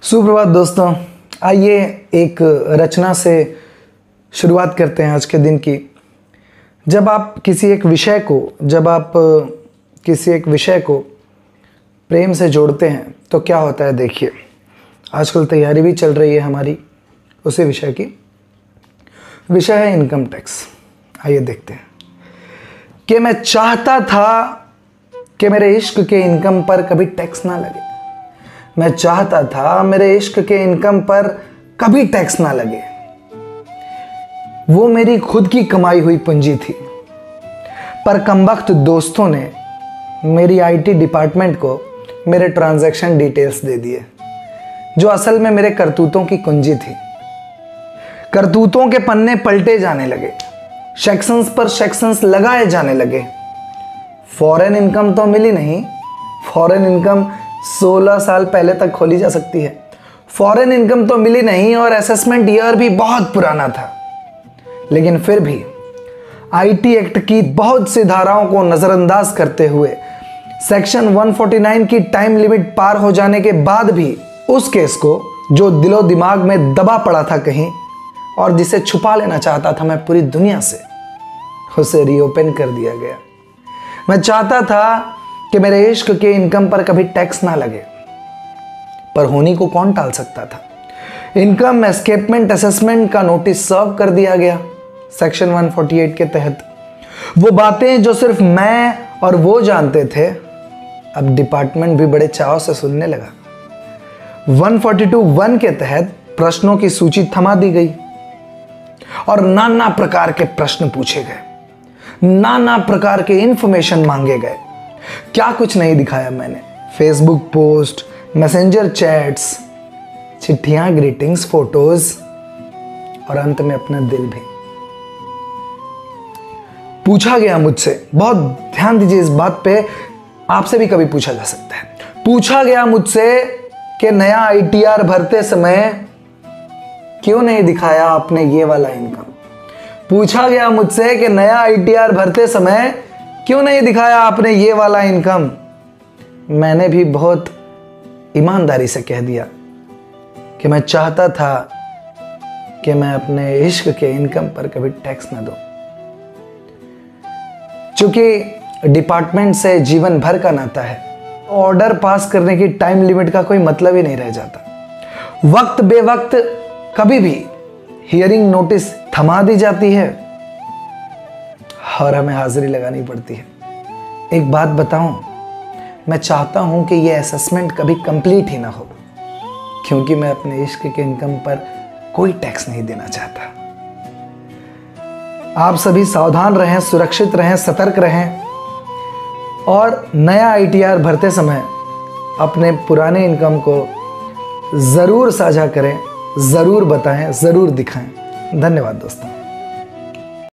सुप्रभात दोस्तों, आइए एक रचना से शुरुआत करते हैं आज के दिन की। जब आप किसी एक विषय को प्रेम से जोड़ते हैं तो क्या होता है, देखिए। आजकल तैयारी भी चल रही है हमारी उसी विषय की। विषय है इनकम टैक्स। आइए देखते हैं कि मैं चाहता था कि मेरे इश्क के इनकम पर कभी टैक्स ना लगे। मैं चाहता था मेरे इश्क के इनकम पर कभी टैक्स ना लगे। वो मेरी खुद की कमाई हुई पूंजी थी, पर कमबख्त दोस्तों ने मेरी आईटी डिपार्टमेंट को मेरे ट्रांजैक्शन डिटेल्स दे दिए, जो असल में मेरे करतूतों की कुंजी थी। करतूतों के पन्ने पलटे जाने लगे, सेक्शंस पर सेक्शंस लगाए जाने लगे। फॉरेन इनकम तो मिली नहीं। फॉरेन इनकम 16 साल पहले तक खोली जा सकती है। फॉरेन इनकम तो मिली नहीं और असेसमेंट ईयर भी बहुत पुराना था। लेकिन फिर भी आईटी एक्ट की बहुत सी धाराओं को नजरअंदाज करते हुए सेक्शन 149 की टाइम लिमिट पार हो जाने के बाद भी उस केस को, जो दिलो दिमाग में दबा पड़ा था कहीं और जिसे छुपा लेना चाहता था मैं पूरी दुनिया से, उसे रीओपन कर दिया गया। मैं चाहता था कि मेरे इश्क के इनकम पर कभी टैक्स ना लगे, पर होनी को कौन टाल सकता था। इनकम एस्केपमेंट असेसमेंट का नोटिस सर्व कर दिया गया सेक्शन 148 के तहत। वो बातें जो सिर्फ मैं और वो जानते थे, अब डिपार्टमेंट भी बड़े चाव से सुनने लगा। 142(1) के तहत प्रश्नों की सूची थमा दी गई और नाना प्रकार के प्रश्न पूछे गए, नाना प्रकार के इंफॉर्मेशन मांगे गए। क्या कुछ नहीं दिखाया मैंने। फेसबुक पोस्ट, मैसेंजर चैट्स, चिट्ठियां, ग्रीटिंग्स, फोटोज और अंत में अपना दिल भी। पूछा गया मुझसे, बहुत ध्यान दीजिए इस बात पे, आपसे भी कभी पूछा जा सकता है। पूछा गया मुझसे कि नया आईटीआर भरते समय क्यों नहीं दिखाया आपने ये वाला इनकम। पूछा गया मुझसे कि नया आईटीआर भरते समय क्यों नहीं दिखाया आपने ये वाला इनकम। मैंने भी बहुत ईमानदारी से कह दिया कि मैं चाहता था कि मैं अपने इश्क के इनकम पर कभी टैक्स ना दूं। चूंकि डिपार्टमेंट से जीवन भर का नाता है, ऑर्डर पास करने की टाइम लिमिट का कोई मतलब ही नहीं रह जाता। वक्त बेवक्त कभी भी हियरिंग नोटिस थमा दी जाती है और हमें हाजिरी लगानी पड़ती है। एक बात बताऊं, मैं चाहता हूं कि यह असेसमेंट कभी कंप्लीट ही ना हो, क्योंकि मैं अपने इश्क के इनकम पर कोई टैक्स नहीं देना चाहता। आप सभी सावधान रहें, सुरक्षित रहें, सतर्क रहें और नया आईटीआर भरते समय अपने पुराने इनकम को जरूर साझा करें, जरूर बताएं, जरूर दिखाएं। धन्यवाद दोस्तों।